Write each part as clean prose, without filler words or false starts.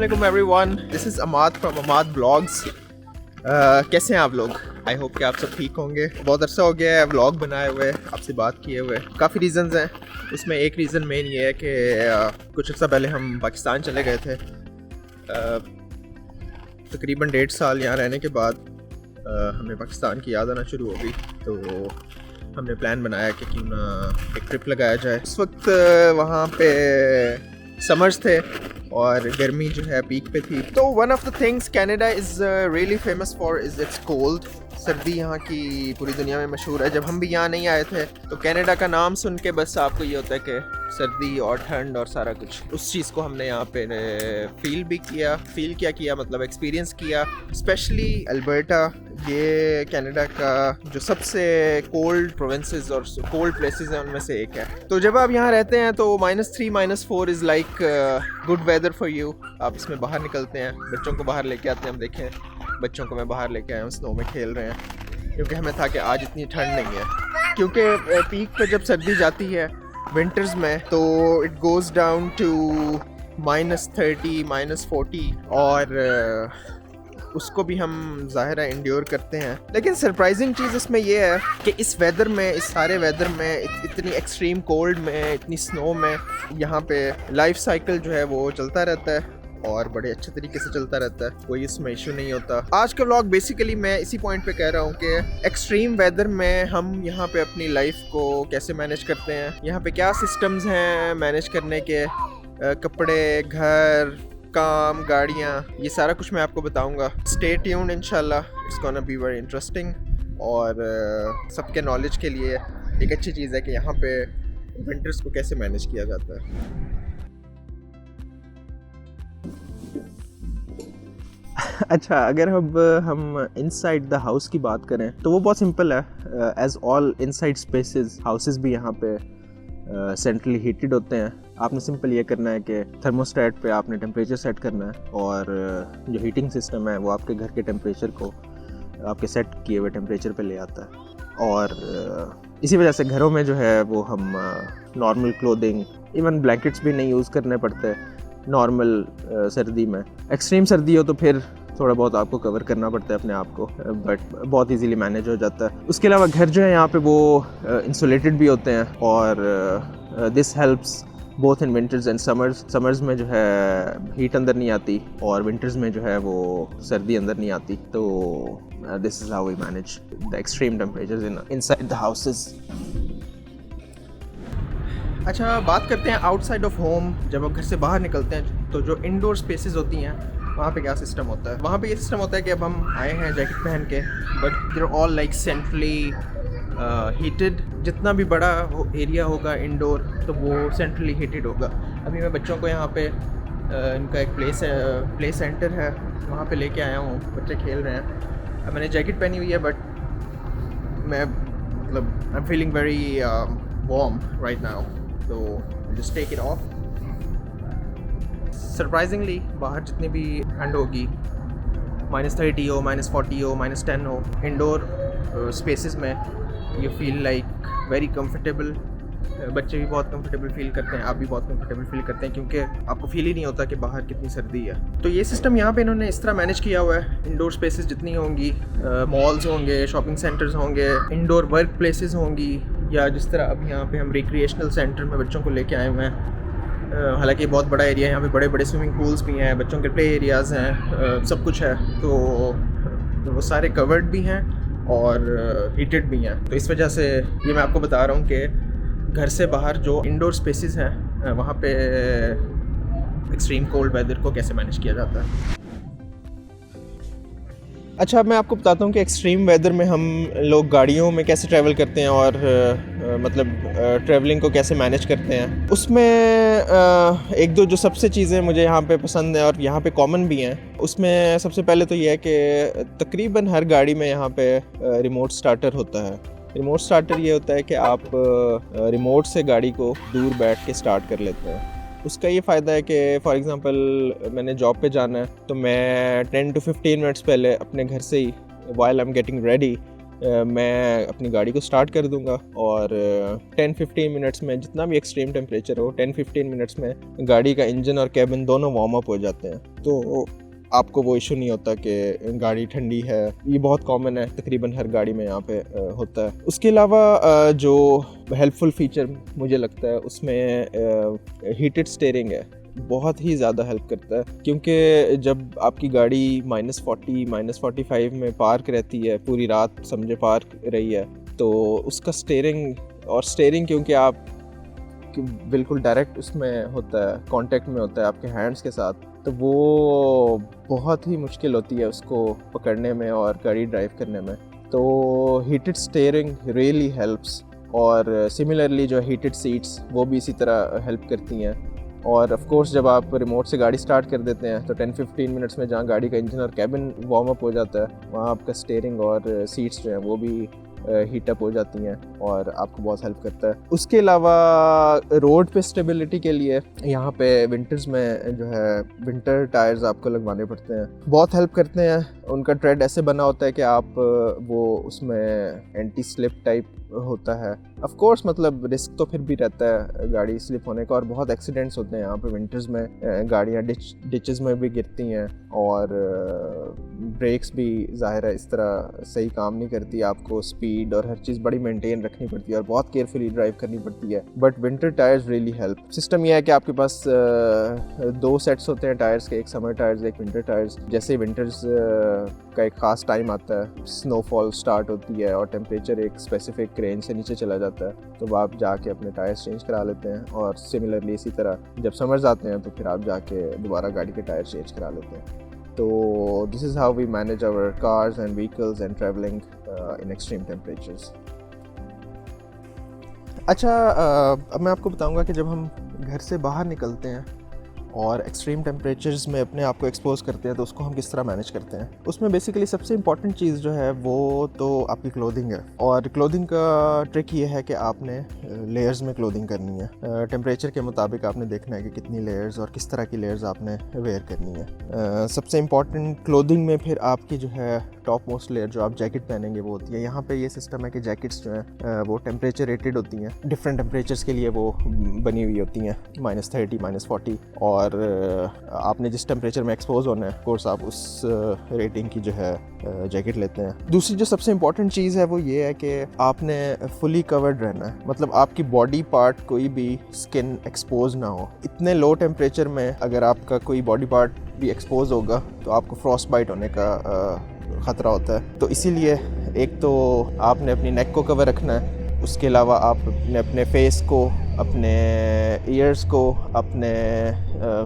Assalamualaikum everyone. This is Ahmad from Ahmad Vlogs. कैसे हैं आप लोग? आई होप कि आप सब ठीक होंगे। बहुत अरसा हो गया है व्लॉग बनाए हुए, आपसे बात किए हुए। काफ़ी रीज़न्स हैं, उसमें एक रीज़न मेन ये है कि कुछ अर्सा पहले हम पाकिस्तान चले गए थे। तकरीबन 1.5 साल यहाँ रहने के बाद हमें पाकिस्तान की याद आना शुरू हो गई, तो हमने प्लान बनाया कि क्यों ना एक ट्रिप लगाया जाए। उस वक्त वहाँ पे समर्स थे और गर्मी जो है पीक पे थी। तो one of the things Canada is really famous for is it's cold. सर्दी यहाँ की पूरी दुनिया में मशहूर है। जब हम भी यहाँ नहीं आए थे तो कनाडा का नाम सुन के बस आपको ये होता है कि सर्दी और ठंड और सारा कुछ, उस चीज़ को हमने यहाँ पे फील किया मतलब एक्सपीरियंस किया। स्पेशली अल्बर्टा, ये कनाडा का जो सबसे कोल्ड प्रोविंसेस और कोल्ड प्लेसेस हैं उनमें से एक है। तो जब आप यहाँ रहते हैं तो -3 -4 is like good weather for you. आप इसमें बाहर निकलते हैं, बच्चों को बाहर लेके आते हैं। हम देखें, बच्चों को मैं बाहर लेके आया हूँ, स्नो में खेल रहे हैं, क्योंकि हमें था कि आज इतनी ठंड नहीं है। क्योंकि पीक पे जब सर्दी जाती है विंटर्स में तो इट गोज़ डाउन टू -30 -40 और उसको भी हम ज़ाहिर है इंड्योर करते हैं। लेकिन सरप्राइजिंग चीज़ इसमें यह है कि इस वेदर में, इस सारे वेदर में, इतनी एक्सट्रीम कोल्ड में, इतनी स्नो में, यहाँ पे लाइफ साइकिल जो है वो चलता रहता है और बड़े अच्छे तरीके से चलता रहता है, कोई इसमें इशू नहीं होता। आज का व्लॉग बेसिकली मैं इसी पॉइंट पे कह रहा हूँ कि एक्सट्रीम वेदर में हम यहाँ पे अपनी लाइफ को कैसे मैनेज करते हैं, यहाँ पे क्या सिस्टम्स हैं मैनेज करने के, कपड़े, घर, काम, गाड़ियाँ, ये सारा कुछ मैं आपको बताऊँगा। स्टे ट्यून्ड, इंशाल्लाह it's gonna be very interesting. और सबके नॉलेज के लिए एक अच्छी चीज़ है कि यहाँ पे विंटर्स को कैसे मैनेज किया जाता है। अच्छा, अगर हम इनसाइड द हाउस की बात करें तो वो बहुत सिंपल है। As all inside spaces, houses भी यहाँ पे सेंट्रली हीटेड होते हैं। आपने सिंपल ये करना है कि थर्मोस्टेट पे आपने टेम्परेचर सेट करना है और जो हीटिंग सिस्टम है वो आपके घर के टेम्परेचर को आपके सेट किए हुए टेम्परेचर पे ले आता है। और इसी वजह से घरों में जो है वो हम नॉर्मल क्लोथिंग, इवन ब्लैंकेट्स भी नहीं यूज़ करने पड़ते नॉर्मल सर्दी में। एक्सट्रीम सर्दी हो तो फिर थोड़ा बहुत आपको कवर करना पड़ता है अपने आप को, बट बहुत इजीली मैनेज हो जाता है। उसके अलावा घर जो है यहाँ पे वो इंसुलेटेड भी होते हैं और this helps both in winters and summers में जो है हीट अंदर नहीं आती और विंटर्स में जो है वो सर्दी अंदर नहीं आती। तो this is how we manage the extreme temperatures inside the houses. अच्छा, बात करते हैं आउटसाइड ऑफ होम। जब आप घर से बाहर निकलते हैं तो जो इंडोर स्पेसेस होती हैं वहाँ पे क्या सिस्टम होता है? वहाँ पे ये सिस्टम होता है कि अब हम आए हैं जैकेट पहन के, but they're all like centrally heated. जितना भी बड़ा एरिया होगा इंडोर तो वो सेंट्रली हीटेड होगा। अभी मैं बच्चों को यहाँ पे इनका एक प्ले सेंटर है, वहाँ पे लेके आया हूँ, बच्चे खेल रहे हैं। अब मैंने जैकेट पहनी हुई है बट मैं मतलब I am feeling very warm right now, तो just take it off. Surprisingly बाहर जितनी भी ठंड होगी, -30 हो, -40 हो, -10 हो, इंडोर स्पेसेस में you feel like very comfortable. बच्चे भी बहुत कंफर्टेबल फील करते हैं, आप भी बहुत कंफर्टेबल फील करते हैं, क्योंकि आपको फील ही नहीं होता कि बाहर कितनी सर्दी है। तो ये सिस्टम यहाँ पे इन्होंने इस तरह मैनेज किया हुआ है। इंडोर स्पेसेस जितनी होंगी, मॉल्स होंगे, शॉपिंग सेंटर्स होंगे, इंडोर वर्क प्लेसेस होंगी, या जिस तरह अब यहाँ पे हम रिक्रिएशनल सेंटर में बच्चों को लेके आए हुए हैं। हालांकि बहुत बड़ा एरिया है, यहाँ पे बड़े बड़े स्विमिंग पूल्स भी हैं, बच्चों के प्ले एरियाज़ हैं, सब कुछ है। तो वो सारे कवर्ड भी हैं और हीटेड भी हैं। तो इस वजह से ये मैं आपको बता रहा हूँ कि घर से बाहर जो इंडोर स्पेसेस हैं वहाँ पे एक्सट्रीम कोल्ड वेदर को कैसे मैनेज किया जाता है। अच्छा, अब मैं आपको बताता हूँ कि एक्सट्रीम वेदर में हम लोग गाड़ियों में कैसे ट्रैवल करते हैं और मतलब ट्रैवलिंग को कैसे मैनेज करते हैं। उसमें एक दो जो सबसे चीज़ें मुझे यहाँ पे पसंद हैं और यहाँ पे कॉमन भी हैं, उसमें सबसे पहले तो ये है कि तकरीबन हर गाड़ी में यहाँ पे रिमोट स्टार्टर होता है। रिमोट स्टार्टर ये होता है कि आप रिमोट से गाड़ी को दूर बैठ के स्टार्ट कर लेते हैं। उसका ये फ़ायदा है कि फॉर एग्ज़ाम्पल मैंने जॉब पे जाना है तो मैं 10 to 15 मिनट्स पहले अपने घर से ही, while I am getting ready, मैं अपनी गाड़ी को स्टार्ट कर दूंगा और 10-15 मिनट्स में, जितना भी एक्सट्रीम टेम्परेचर हो, 10-15 मिनट्स में गाड़ी का इंजन और कैबिन दोनों वार्म अप हो जाते हैं। तो आपको वो इशू नहीं होता कि गाड़ी ठंडी है। ये बहुत कॉमन है, तकरीबन हर गाड़ी में यहाँ पे होता है। उसके अलावा जो हेल्पफुल फीचर मुझे लगता है उसमें हीटेड स्टीयरिंग है, बहुत ही ज़्यादा हेल्प करता है, क्योंकि जब आपकी गाड़ी -40 -45 में पार्क रहती है, पूरी रात समझे पार्क रही है, तो उसका स्टीयरिंग क्योंकि आप बिल्कुल डायरेक्ट उसमें होता है, कांटेक्ट में होता है आपके हैंड्स के साथ, तो वो बहुत ही मुश्किल होती है उसको पकड़ने में और गाड़ी ड्राइव करने में। तो हीटेड स्टीयरिंग रियली हेल्प्स। और सिमिलरली जो हीटेड सीट्स वो भी इसी तरह हेल्प करती हैं। और ऑफ कोर्स जब आप रिमोट से गाड़ी स्टार्ट कर देते हैं तो 10-15 मिनट्स में जहाँ गाड़ी का इंजन और कैबिन वार्म अप हो जाता है, वहाँ आपका स्टीयरिंग और सीट्स जो हैं वो भी हीट अप हो जाती हैं और आपको बहुत हेल्प करता है। उसके अलावा रोड पे स्टेबिलिटी के लिए यहाँ पे विंटर्स में जो है विंटर टायर्स आपको लगवाने पड़ते हैं, बहुत हेल्प करते हैं। उनका ट्रेड ऐसे बना होता है कि आप वो उसमें एंटी स्लिप टाइप होता है। ऑफ कोर्स मतलब रिस्क तो फिर भी रहता है गाड़ी स्लिप होने का, और बहुत एक्सीडेंट्स होते हैं यहाँ पे विंटर्स में। गाड़ियाँ डिचेस में भी गिरती हैं और ब्रेक्स भी ज़ाहिर है इस तरह सही काम नहीं करती। आपको स्पीड और हर चीज़ बड़ी मेंटेन रखनी पड़ती है और बहुत केयरफुली ड्राइव करनी पड़ती है। But winter tyres really help. System यह है कि आपके पास 2 सेट्स होते हैं टायर्स के, एक समर टायर्स एक विंटर टायर्स। जैसे विंटर्स का एक ख़ास टाइम आता है, स्नोफॉल स्टार्ट होती है और टेम्परेचर एक स्पेसिफिक रेंज से नीचे चला जाता है, तो आप जाके अपने टायर्स चेंज करा लेते हैं। और सिमिलरली इसी तरह जब समर्स आते हैं तो फिर आप जाके दोबारा गाड़ी के टायर चेंज करा लेते हैं। तो this is how we manage our cars and vehicles and travelling in extreme temperatures. अच्छा, अब मैं आपको बताऊंगा कि जब हम घर से बाहर निकलते हैं और एक्सट्रीम टेम्परेचर्स में अपने आप को एक्सपोज करते हैं तो उसको हम किस तरह मैनेज करते हैं। उसमें बेसिकली सबसे इंपॉर्टेंट चीज़ जो है वो तो आपकी क्लोथिंग है। और क्लोथिंग का ट्रिक ये है कि आपने लेयर्स में क्लोथिंग करनी है। टेम्परेचर के मुताबिक आपने देखना है कि कितनी लेयर्स और किस तरह की लेयर्स आपने वेयर करनी है। सबसे इम्पॉर्टेंट क्लोथिंग में फिर आपकी जो है टॉप मोस्ट लेयर जो आप जैकेट पहनेंगे वो होती है। यहाँ पे ये सिस्टम है कि जैकेट्स जो हैं वो टेम्परेचर रेटेड होती हैं, डिफरेंट टेम्परेचर्स के लिए वो बनी हुई होती हैं, -30 -40। और आपने जिस टेम्परेचर में एक्सपोज होना है कोर्स आप उस रेटिंग की जो है जैकेट लेते हैं। दूसरी जो सबसे इम्पॉर्टेंट चीज़ है वो ये है कि आपने फुली कवर्ड रहना है, मतलब आपकी बॉडी पार्ट कोई भी स्किन एक्सपोज ना हो। इतने लो टेम्परेचर में अगर आपका कोई बॉडी पार्ट भी एक्सपोज होगा तो आपको फ्रॉस्ट बाइट होने का ख़तरा होता है। तो इसीलिए एक तो आपने अपनी नेक को कवर रखना है, उसके अलावा आपने अपने फेस को, अपने ईयर्स को, अपने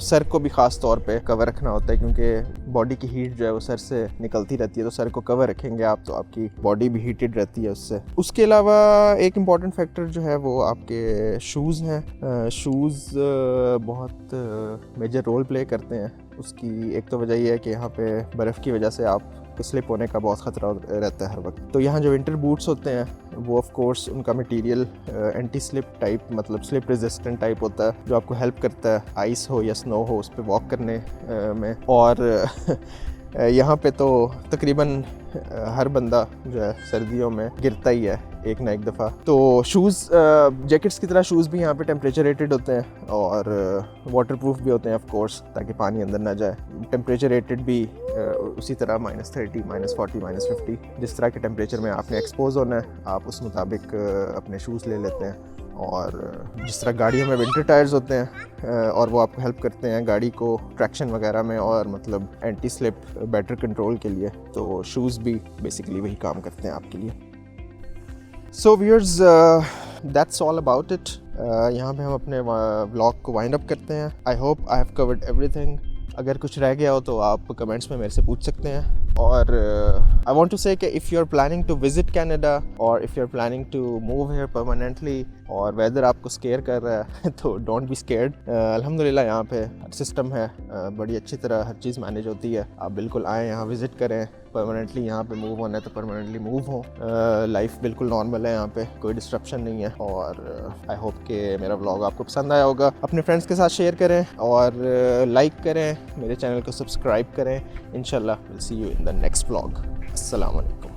सर को भी ख़ास तौर पे कवर रखना होता है, क्योंकि बॉडी की हीट जो है वो सर से निकलती रहती है। तो सर को कवर रखेंगे आप तो आपकी बॉडी भी हीटेड रहती है उससे। उसके अलावा एक इम्पॉर्टेंट फैक्टर जो है वो आपके शूज़ हैं। शूज़ बहुत मेजर रोल प्ले करते हैं। उसकी एक तो वजह यह है कि यहाँ पे बर्फ़ की वजह से आप स्लिप होने का बहुत ख़तरा रहता है हर वक्त। तो यहाँ जो विंटर बूट्स होते हैं वो ऑफ कोर्स उनका मटेरियल एंटी स्लिप टाइप, मतलब स्लिप रेजिस्टेंट टाइप होता है, जो आपको हेल्प करता है आइस हो या स्नो हो उस पर वॉक करने में। और यहाँ पे तो तकरीबन हर बंदा जो है सर्दियों में गिरता ही है एक ना एक दफ़ा। तो शूज़, जैकेट्स की तरह शूज़ भी यहाँ पे टेम्परेचर रेटेड होते हैं और वाटर प्रूफ भी होते हैं ऑफ कोर्स, ताकि पानी अंदर ना जाए। टेम्परेचर रेटेड भी उसी तरह -30 -40 -50 जिस तरह के टेम्परेचर में आपने एक्सपोज होना है आप उस मुताबिक अपने शूज़ ले लेते हैं। और जिस तरह गाड़ियों में विंटर टायर्स होते हैं और वो आपको हेल्प करते हैं गाड़ी को ट्रैक्शन वगैरह में और मतलब एंटी स्लिप बेटर कंट्रोल के लिए, तो शूज़ भी बेसिकली वही काम करते हैं आपके लिए। So viewers, that's all about it. यहाँ पे हम अपने व्लॉग को वाइंड अप करते हैं। I hope I have covered everything. अगर कुछ रह गया हो तो आप कमेंट्स में मेरे से पूछ सकते हैं। और आई वांट टू से कि if you are planning to visit Canada और if you are planning to move here permanently और वेदर आपको स्केयर कर रहा है तो डोंट बी स्केयर्ड। अल्हम्दुलिल्लाह यहाँ पे सिस्टम है, बड़ी अच्छी तरह हर चीज़ मैनेज होती है। आप बिल्कुल आएँ, यहाँ विज़िट करें। परमानेंटली यहाँ पे मूव होना है तो परमानेंटली मूव हो। लाइफ बिल्कुल नॉर्मल है, यहाँ पे कोई डिस्ट्रप्शन नहीं है। और आई होप कि मेरा व्लॉग आपको पसंद आया होगा। अपने फ्रेंड्स के साथ शेयर करें और लाइक करें, मेरे चैनल को सब्सक्राइब करें। इंशाल्लाह will see you in the next vlog. अस्सलाम वालेकुम।